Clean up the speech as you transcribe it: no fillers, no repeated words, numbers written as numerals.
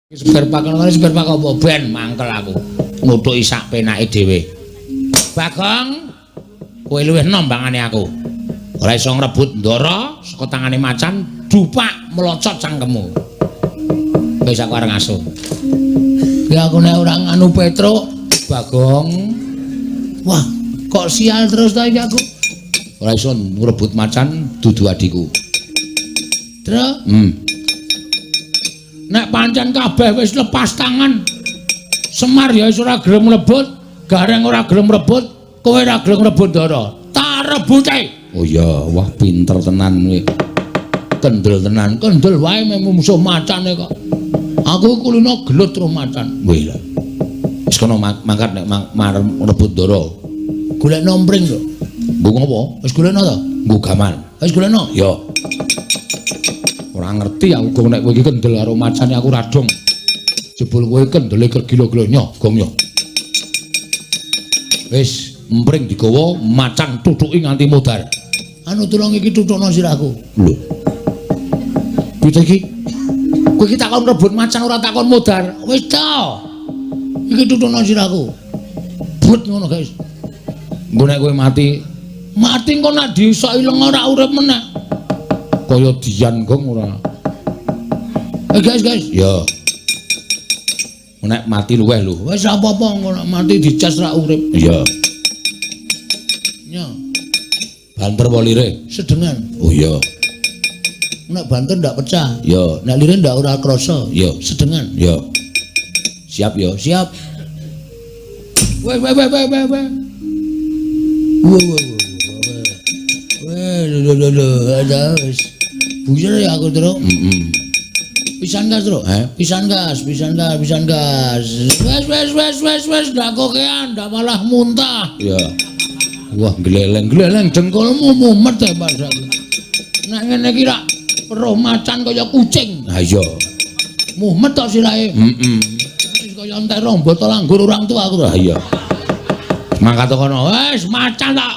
Sebar pak apa ben mangkel aku nutuki sak penake dhewe. Bagong, kowe luwih nombangane aku. Ora iso ngrebut ndara saka tangane macan, dupak melocot cangkemmu. Wis aku areng asu. Ya aku nek ora nganu Petruk, Bagong. Wah, kok sial terus ta iki aku. Ora iso ngrebut macan dudu adiku. Terus? Nek pancen kabeh wis lepas tangan. Semar ya wis ora gelem mlebut, Gareng ora gelem mlebut, kowe ora gelem mlebut ndara. Tak rebute. Oh iya, wah pinter tenan kowe. Kendel tenan, kendel wae memu musuh macane kok. Aku kulino gelut karo macan. Wih lho. Wis kono mangkat nek marep mlebut ndara. Golek nompring lho. Nggo ngopo? Wis golekno to? Nggo gaman. Wis golekno? Ya. Ora ngerti aku gong nek kowe iki kendel karo macane aku radong. Jebul kowe kendele gila-gila nyo, gong yo. Wis empring digawa macan tutuki nganti mudhar. Anu tulung iki tutukno sirahku. Lho. Piye iki? Kowe iki takon rebut macan ora takon mudhar. Wis ta. Iki tutukno sirahku. But ngono guys. Engko nek kowe mati engko nek disa ileng ora urip meneh. Kaya dian gong ora. Guys. Ya. Nek mati luweh lho. Wis apa-apa ngono mati dicas ra urip. Iya. Nya. Banter apa lire? Sedengan. Oh iya. Nek banter ndak pecah. Ya. Nek lire ndak ora krasa. Ya, sedengan. Ya. Siap ya, siap. Weh. Ada wis. Bujur ya aku terus. Pisan gas terus. Pisan gas. Wes ndak kokean, ndak malah muntah. Ya. Wah, gleleng jengkolmu mumet ya Pak. Nek ngene iki rak roh macan kaya kucing. Ha iya. Mumet tok sirahe. Wis kaya entek rombot langgur orang tua aku. Ha iya. Mangkat kono. Wes macan tak